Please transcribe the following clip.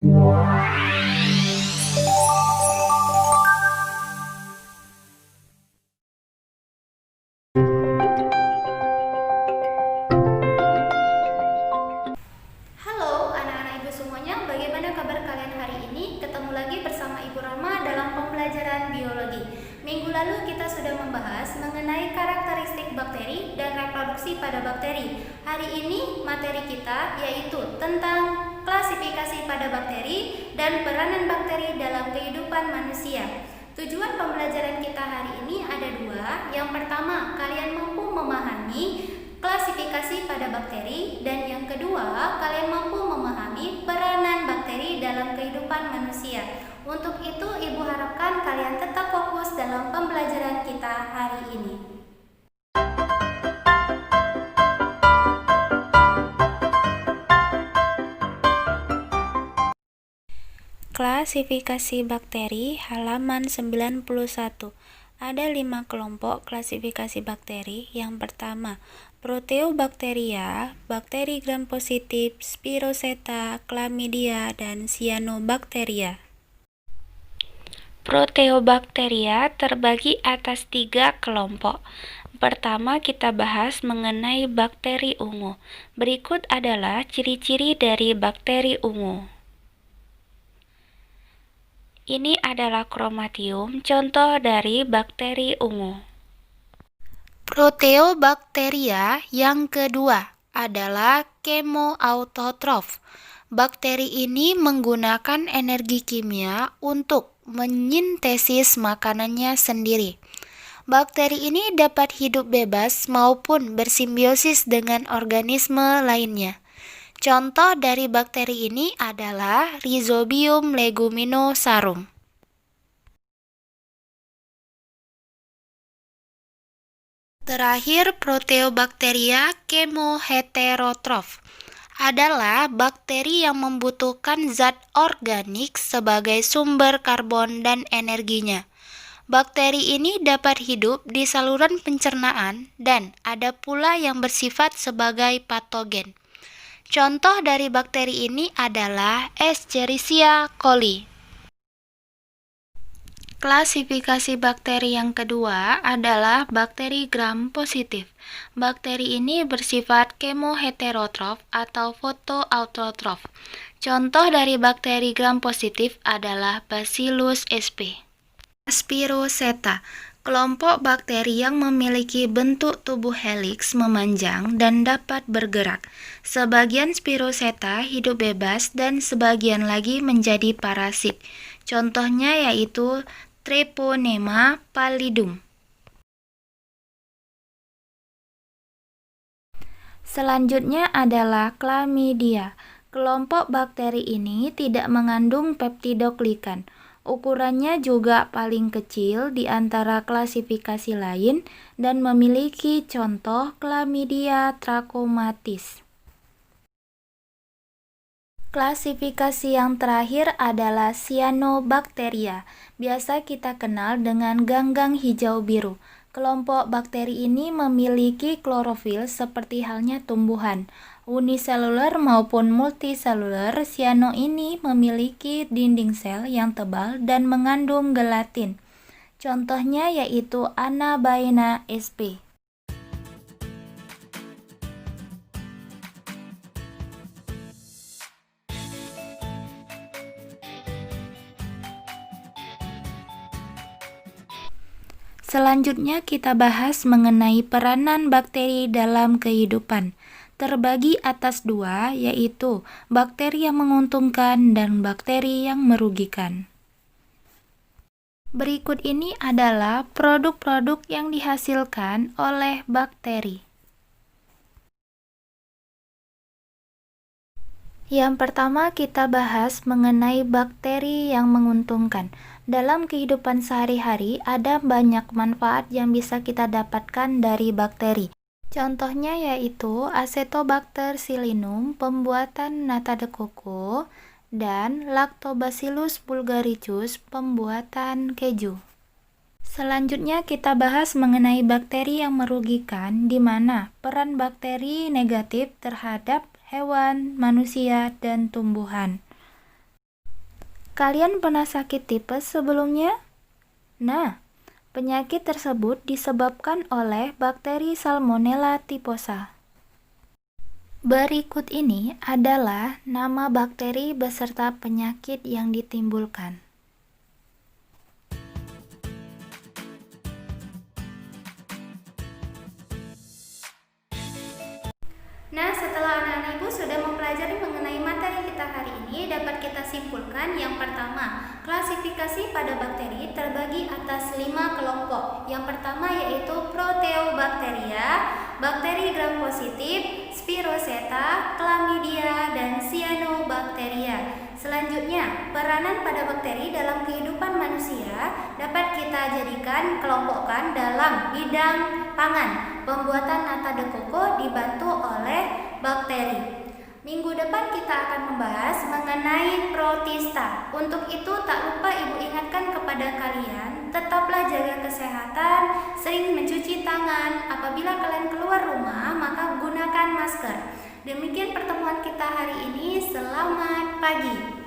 Halo anak-anak ibu semuanya, bagaimana kabar kalian hari ini? Ketemu lagi bersama Ibu Rama dalam pembelajaran biologi. Minggu lalu kita sudah membahas mengenai karakteristik bakteri dan reproduksi pada bakteri. Hari ini materi kita yaitu tentang klasifikasi pada bakteri dan peranan bakteri dalam kehidupan manusia. Tujuan pembelajaran kita hari ini ada dua. Yang pertama, kalian mampu memahami klasifikasi pada bakteri, dan yang kedua, kalian mampu memahami peranan bakteri dalam kehidupan manusia. Untuk itu, Ibu harapkan kalian tetap fokus dalam pembelajaran kita hari ini. Klasifikasi bakteri halaman 91. Ada 5 kelompok klasifikasi bakteri. Yang pertama, Proteobacteria, bakteri gram positif, Spiroseta, Chlamydia, dan Cyanobacteria. Proteobacteria terbagi atas 3 kelompok. Pertama, kita bahas mengenai bakteri ungu. Berikut adalah ciri-ciri dari bakteri ungu. Ini adalah kromatium, contoh dari bakteri ungu. Proteobacteria yang kedua adalah kemoautotrof. Bakteri ini menggunakan energi kimia untuk menyintesis makanannya sendiri. Bakteri ini dapat hidup bebas maupun bersimbiosis dengan organisme lainnya. Contoh dari bakteri ini adalah Rhizobium leguminosarum. Terakhir, Proteobacteria kemoheterotrof adalah bakteri yang membutuhkan zat organik sebagai sumber karbon dan energinya. Bakteri ini dapat hidup di saluran pencernaan dan ada pula yang bersifat sebagai patogen. Contoh dari bakteri ini adalah Escherichia coli. Klasifikasi bakteri yang kedua adalah bakteri gram positif. Bakteri ini bersifat kemoheterotrof atau fotoautotrof. Contoh dari bakteri gram positif adalah Bacillus sp. Spiroseta, kelompok bakteri yang memiliki bentuk tubuh heliks memanjang dan dapat bergerak. Sebagian Spiroseta hidup bebas dan sebagian lagi menjadi parasit. Contohnya yaitu Treponema pallidum. Selanjutnya adalah Chlamydia. Kelompok bakteri ini tidak mengandung peptidoglikan. Ukurannya juga paling kecil di antara klasifikasi lain dan memiliki contoh Chlamydia trachomatis. Klasifikasi yang terakhir adalah Cyanobacteria. Biasa kita kenal dengan ganggang hijau biru. Kelompok bakteri ini memiliki klorofil seperti halnya tumbuhan. Uniseluler maupun multiseluler, cyano ini memiliki dinding sel yang tebal dan mengandung gelatin. Contohnya yaitu Anabaena sp. Selanjutnya kita bahas mengenai peranan bakteri dalam kehidupan. Terbagi atas 2, yaitu bakteri yang menguntungkan dan bakteri yang merugikan. Berikut ini adalah produk-produk yang dihasilkan oleh bakteri. Yang pertama kita bahas mengenai bakteri yang menguntungkan. Dalam kehidupan sehari-hari ada banyak manfaat yang bisa kita dapatkan dari bakteri. Contohnya yaitu Acetobacter psilinum pembuatan nata de coco dan Lactobacillus bulgaricus pembuatan keju. Selanjutnya kita bahas mengenai bakteri yang merugikan, di mana peran bakteri negatif terhadap hewan, manusia, dan tumbuhan. Kalian pernah sakit tipes sebelumnya? Nah, penyakit tersebut disebabkan oleh bakteri Salmonella typhosa. Berikut ini adalah nama bakteri beserta penyakit yang ditimbulkan. Nah, setelah anak-anak Ibu sudah mempelajari mengenai materi kita hari ini, dapat kita simpulkan yang pertama, klasifikasi pada bakteri terbagi atas 5 kelompok. Yang pertama yaitu Proteobacteria, bakteri gram positif, Spiroseta, Chlamydia, dan Cyanobacteria. Selanjutnya, peranan pada bakteri dalam kehidupan manusia dapat kita jadikan kelompokkan dalam bidang pangan. Pembuatan nata de coco dibantu oleh bakteri. Minggu depan kita akan membahas mengenai protista. Untuk itu tak lupa Ibu ingatkan kepada kalian, tetaplah jaga kesehatan, sering mencuci tangan. Apabila kalian keluar rumah, maka gunakan masker. Demikian pertemuan kita hari ini. Selamat pagi.